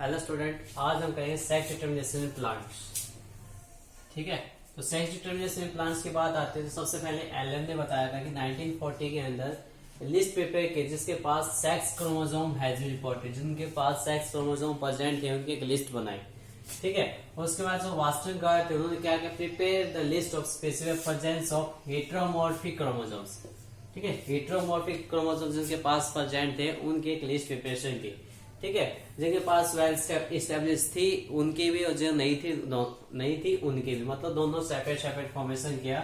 Hello student, आज हम करेंगे सेक्स डिटर्मिनेशन इन प्लांट्स। ठीक है, तो सेक्स डिटर्मिनेशन इन प्लांट्स की बात आती है तो सबसे पहले एलन ने बताया था कि 1940 के अंदर लिस्ट प्रिपेयर की जिसके पास sex chromosome has been reported, जिनके पास सेक्स क्रोमोसोम प्रेजेंट है उनकी एक लिस्ट बनाई। ठीक है, और उसके बाद जो वास्टन गार्ड थे उन्होंने क्या किया, prepare the list of specific presence of heteromorphic chromosomes. ठीक है, हेटेरोमॉर्फिक क्रोमोसोम्स जिनके पास प्रेजेंट थे उनकी एक लिस्ट प्रिपरेशन की। ठीक है, जिनके पास वेल एस्टेब्लिश थी उनकी भी और जो नहीं थी उनकी भी, मतलब दोनों सेपरेट फॉर्मेशन किया।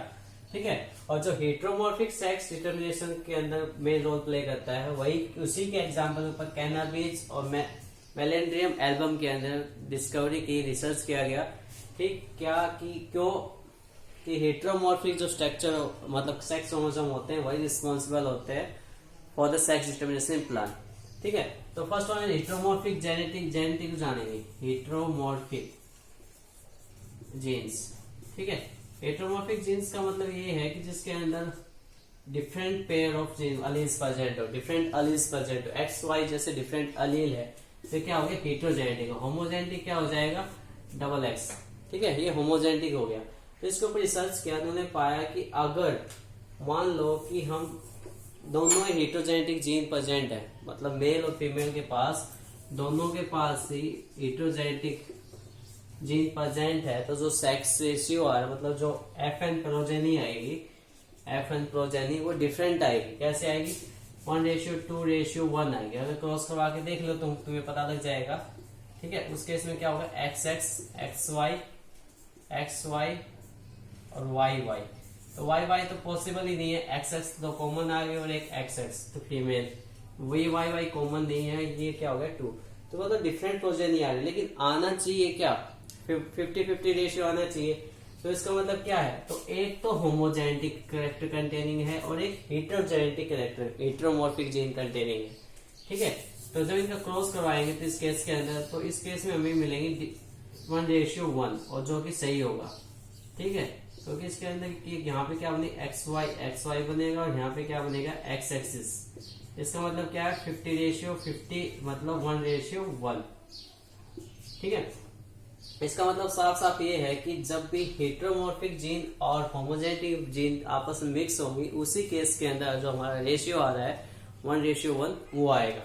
ठीक है, और जो हेटेरोमॉर्फिक सेक्स डिटर्मिनेशन के अंदर मेन रोल प्ले करता है वही उसी के एग्जांपल ऊपर कैनाबीज और मेलेंड्रियम एल्बम के अंदर डिस्कवरी की, रिसर्च किया गया। ठीक, क्या कि क्यों कि हेटेरोमॉर्फिक जो स्ट्रक्चर मतलब सेक्स क्रोमोसोम होते हैं वही रिस्पॉन्सिबल होते हैं for the sex determination in plant. ठीक है, तो फर्स्ट वन हेटेरोमॉर्फिक जेनेटिक जानेंगे, हेटेरोमॉर्फिक जीन्स। ठीक है, हेटेरोमॉर्फिक जीन्स का मतलब ये है कि जिसके अंदर different pair of gene alleles present हो, डिफरेंट अलील्स प्रेजेंट हो, एक्स वाई जैसे डिफरेंट अलील है तो क्या हो गया हेटेरोजेनेटिक। होमोजेनेटिक क्या हो जाएगा, डबल एक्स। ठीक है, ये होमोजेनेटिक हो गया। तो इसके ऊपर रिसर्च किया, उन्होंने पाया कि अगर मान लो कि हम दोनों ही हेटेरोजेनेटिक जीन प्रेजेंट है, मतलब मेल और फीमेल के पास दोनों के पास ही हेटेरोजेनेटिक जीन प्रेजेंट है, तो जो सेक्स रेशियो आ रहा है मतलब जो एफएन प्रोजेनी आएगी, एफएन प्रोजेनी वो डिफरेंट आएगी। कैसे आएगी, 1:2:1 आएगी। अगर क्रॉस करवा के देख लो तो तुम्हें पता लग जाएगा। ठीक है, उस केस में क्या होगा, एक्स वाई और वाई वाई। तो वाई वाई तो पॉसिबल ही नहीं है, एक्स एक्स तो कॉमन आ गया और एक एक्स एक्स तो फीमेल, वही वाई वाई कॉमन नहीं है, ये क्या हो गया 2। तो मतलब डिफरेंट प्रोजेन नहीं आ रही, लेकिन आना चाहिए क्या 50-50 रेशियो आना चाहिए। तो इसका मतलब क्या है, तो एक तो होमोजेनेटिक कैरेक्टर कंटेनिंग है और एक हेटेरोजेनेटिक कैरेक्टर हेटेरोमॉर्फिक जीन कंटेनिंग है। ठीक है, तो जब इनका क्रॉस करवाएंगे तो इस केस के अंदर, तो इस केस में हमें मिलेंगे 1:1 और जो कि सही होगा। ठीक है, क्योंकि इसके अंदर यहाँ पे क्या बनेगा, एक्स वाई बनेगा और यहाँ पे क्या बनेगा, एक्स एक्सिस। इसका मतलब क्या है, 50:50 मतलब 1:1। ठीक है, इसका मतलब साफ साफ ये है कि जब भी हेटेरोमॉर्फिक जीन और होमोजेनेटिक जीन आपस में मिक्स होंगी उसी केस के अंदर जो हमारा रेशियो आ रहा है 1:1 वो आएगा।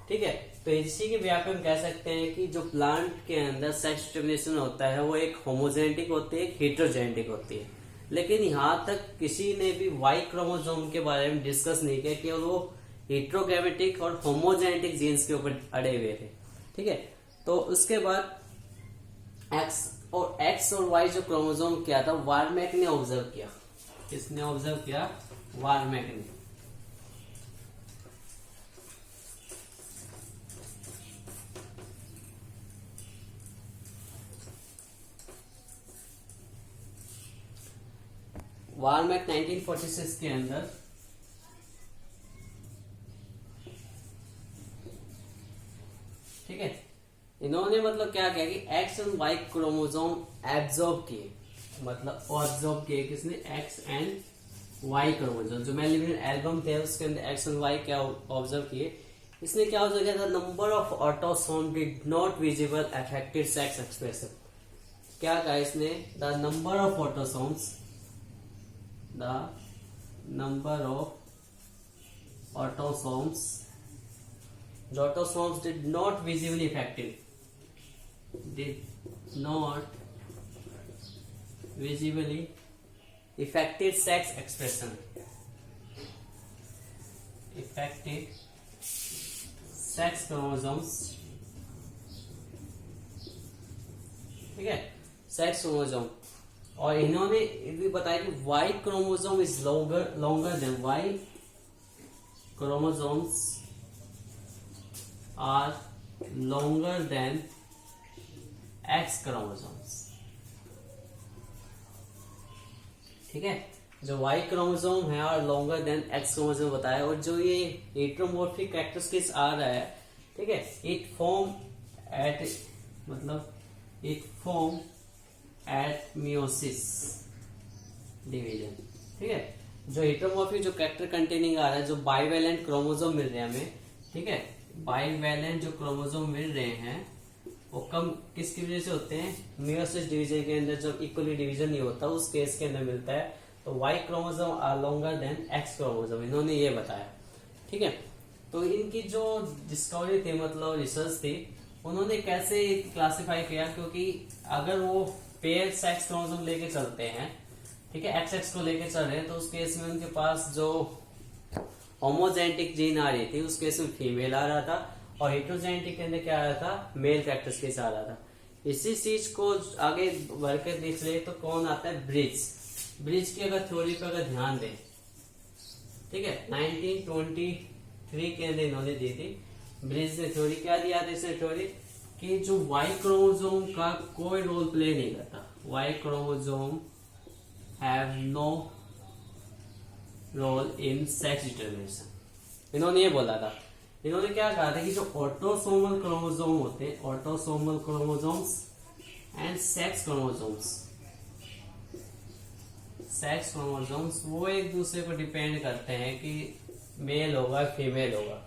ठीक है, तो इसी के व्याप में हम कह सकते हैं कि जो प्लांट के अंदर सेक्स डिटर्मिनेशन होता है वो एक होमोजेनेटिक होती है, एक हेटेरोजेनेटिक होती है। लेकिन यहाँ तक किसी ने भी वाई क्रोमोसोम के बारे में डिस्कस नहीं किया कि वो हेटेरोगैमेटिक और होमोजेनेटिक जीन्स के ऊपर अड़े हुए थे। ठीक है, तो उसके बाद एक्स और वाई जो क्रोमोसोम किया था वार्मैक ने ऑब्जर्व किया। किसने ऑब्जर्व किया, वार्मैक ने। वार्मैक 1946 के अंदर ठीक है, इन्होंने मतलब क्या किया कि X and Y chromosome absorb किए, मतलब ऑब्जॉर्ब किए किसने, एक्स एंड वाई क्रोमोसोम। जो मेलेंड्रियम एल्बम थे उसके अंदर एक्स एंड वाई क्या ऑब्जर्व किए। इसने क्या ऑब्जर्व किया था, number of autosome did not visible affected sex expression. क्या कहा इसने, the number of autosomes, the number of autosomes did not visibly affected sex expression, affected sex chromosomes। ठीक है, सेक्स क्रोमोसोम। और इन्होंने भी बताया कि Y chromosome is longer than Y chromosomes are longer than X chromosomes. ठीक है, जो वाई क्रोमोसोम है और लॉन्गर देन एक्स क्रोमोसोम बताया। और जो ये हेटेरोमॉर्फिक कैरेक्टरिस्टिक्स आ रहा है, ठीक है, it form at meiosis division. ठीक है, जो हेटेरोमॉर्फिक जो कैरेक्टर कंटेनिंग आ रहा है, जो बाइवेलेंट क्रोमोसोम मिल रहे हैं हमें, ठीक है, बाइवेलेंट जो क्रोमोसोम मिल रहे हैं वो कम किसकी वजह से होते हैं, मियोसिस डिवीजन के अंदर जब इक्वली डिवीजन नहीं होता उस केस के अंदर मिलता है। तो Y chromosome are longer than X chromosome, इन्होंने ये बताया। ठीक है, तो इनकी जो डिस्कवरी थी, मतलब रिसर्च थी, उन्होंने कैसे क्लासिफाई किया, क्योंकि अगर वो पेयर सेक्स क्रोमोसोम लेके चलते हैं, ठीक है, एक्स एक्स को लेके चल रहे हैं, तो उस केस में उनके पास जो होमोजेनेटिक जीन आ रही थी उस केस में फीमेल आ रहा था, और हेटेरोजेनेटिक के अंदर क्या आ रहा था, मेल कैरेक्टरिस्टिक्स आ रहा था। इसी चीज को आगे बढ़कर देख ले तो कौन आता है, ब्रिज की अगर थ्योरी पर अगर ध्यान दें, ठीक है, 1923 के अंदर इन्होंने दी थी। ब्रिज ने थ्योरी क्या दिया था, इसने थ्योरी कि जो वाई क्रोमोसोम का कोई रोल प्ले नहीं करता, Y chromosome have no role in sex determination. इन्होंने ये बोला था, इन्होंने क्या कहा था कि जो ऑटोसोमल क्रोमोसोम होते हैं, autosomal chromosomes and sex chromosomes वो एक दूसरे को डिपेंड करते हैं कि मेल होगा फीमेल होगा।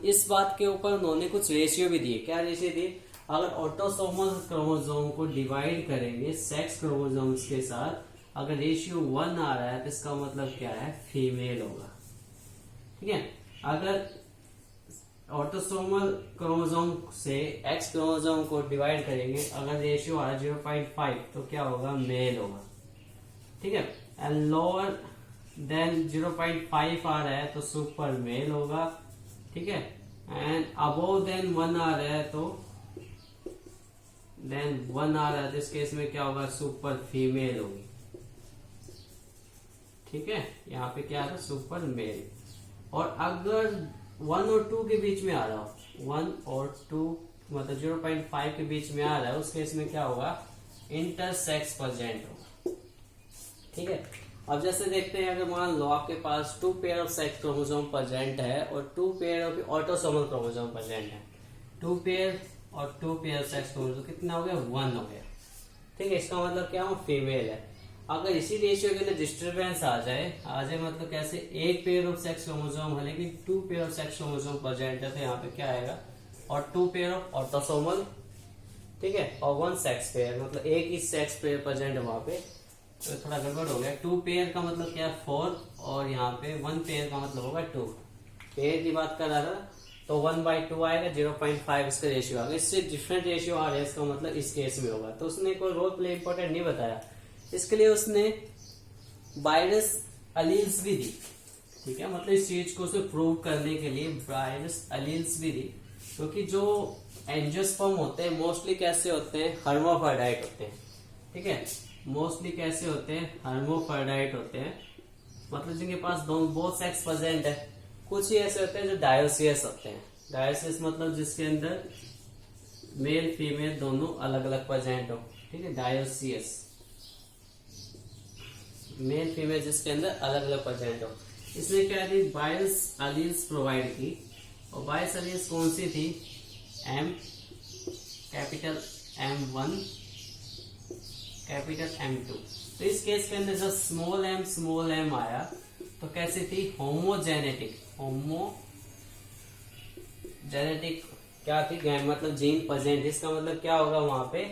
इस बात के ऊपर उन्होंने कुछ रेशियो भी दिए। क्या रेशियो दिए, अगर ऑटोसोमल क्रोमोसोम को डिवाइड करेंगे सेक्स क्रोमोसोम्स के साथ, अगर रेशियो 1 आ रहा है तो इसका मतलब क्या है, फीमेल होगा। ठीक है, अगर ऑटोसोमल क्रोमोसोम से एक्स क्रोमोसोम को डिवाइड करेंगे, अगर रेशियो आ रहा है 0.5 तो क्या होगा, मेल होगा। ठीक है, एंड लोअर देन 0.5 आ रहा है तो सुपर मेल होगा। ठीक है, एंड अबोव देन 1 आ रहा है तो इस केस में क्या होगा, सुपर फीमेल होगी। ठीक है, यहाँ पे क्या है, सुपर मेल। और अगर 1 और 2 के बीच में आ रहा हो, 1 और 2 मतलब 0.5 के बीच में आ रहा है, उस केस में क्या होगा, इंटरसेक्स प्रेजेंट होगा। ठीक है, अब जैसे देखते हैं, अगर मान लो आपके पास 2 pair of sex chromosome present है और 2 pair of autosomal chromosome present है, 2 पेयर और 2 पेयर सेक्स क्रोमोसोम कितना हो गया, 1 हो गया। ठीक है, इसका मतलब क्या हो, फीमेल है। अगर इसी रेशियो के अंदर डिस्टर्बेंस आ जाए मतलब कैसे, एक पेयर ऑफ सेक्स क्रोमोसोम है लेकिन 2 pair of sex chromosome present है, तो यहाँ पे क्या आएगा, और 2 पेयर ऑफ ऑटोसोमल, ठीक है, और 1 सेक्स पेयर, मतलब एक ही सेक्स पेयर प्रेजेंट है वहां पे, तो थोड़ा गड़बड़ हो गया। 2 पेयर का मतलब क्या है, 4, और यहाँ पे 1 पेयर का मतलब होगा 2। पेयर की बात कर रहा था तो 1/2 आएगा, 0.5 इसका रेशियो आ गया। इससे डिफरेंट रेशियो आ रहा है, इसका मतलब इस केस में होगा। तो उसने कोई रोल प्ले इंपॉर्टेंट नहीं बताया, इसके लिए उसने वायरस अलील्स भी दी। ठीक है, मतलब इस चीज को उसने प्रूव करने के लिए वायरस अलील्स भी दी, क्योंकि जो एंजियोस्पर्म होते हैं मोस्टली कैसे होते हैं, हर्माफ्रोडाइट होते हैं। ठीक है, मोस्टली कैसे होते हैं, हर्माफ्रोडाइट होते हैं, मतलब जिनके पास दोनों बोथ सेक्स प्रेजेंट है। कुछ ही ऐसे होते हैं जो डायोसियस होते हैं। डायोसियस मतलब जिसके अंदर मेल फीमेल दोनों अलग अलग प्रेजेंट हो। ठीक है, डायोसियस मेल फीमेल जिसके अंदर अलग अलग प्रेजेंट हो। इसने क्या थी, बायस अलील्स प्रोवाइड की, और बायस अलील्स कौन सी थी, M, capital M1, capital M2। तो इस केस के अंदर जब स्मॉल m आया तो कैसी थी, होमोजेनेटिक क्या थी, मतलब जीन प्रेजेंट, इसका मतलब क्या होगा, वहां पे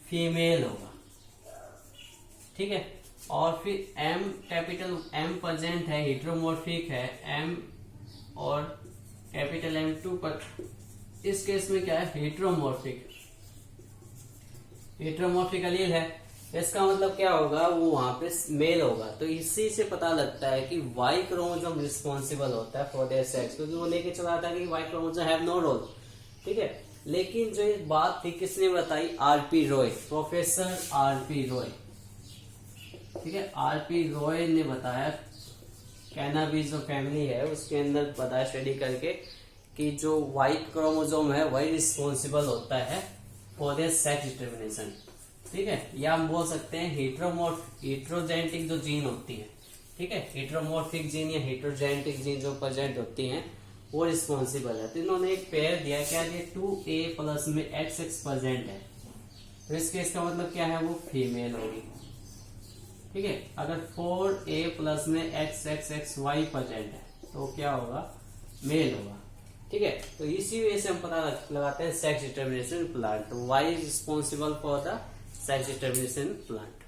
फीमेल होगा। ठीक है, और फिर M, कैपिटल M प्रेजेंट है, हेटेरोमॉर्फिक है M, और कैपिटल M2 पर, इस केस में क्या है, हेटेरोमॉर्फिक एलील है। इसका मतलब क्या होगा, वो वहां पे मेल होगा। तो इसी से पता लगता है कि वाई क्रोमोसोम रिस्पॉन्सिबल होता है फॉर देयर सेक्स, क्योंकि वो लेके चला था कि Y chromosome have no role. ठीक है, लेकिन जो ये बात थी किसने बताई, R P Roy, professor R P Roy. ठीक है, आरपी रॉय ने बताया, कैनाबीज जो फैमिली है उसके अंदर बताया स्टडी करके कि जो वाई क्रोमोसोम है वही रिस्पॉन्सिबल होता है फॉर देयर सेक्स डिटरमिनेशन। ठीक है, या हम बोल सकते हैं हेटेरोजेनेटिक जो जीन होती है, ठीक है, हेटेरोमॉर्फिक जीन या हेटेरोजेनेटिक जीन जो प्रेजेंट होती हैं वो रिस्पॉन्सिबल है। तो इन्होंने एक पेयर दिया, क्या दिया, 2A+ में XX प्रेजेंट है, तो इस केस का मतलब क्या है, वो फीमेल होगी। ठीक है, अगर 4A+ में XXXY प्रेजेंट है तो क्या होगा, मेल होगा। ठीक है। तो इसी वजह से हम पता लगाते हैं सेक्स डिटर्मिनेशन प्लांट। तो Y is responsible for the sex determination plant.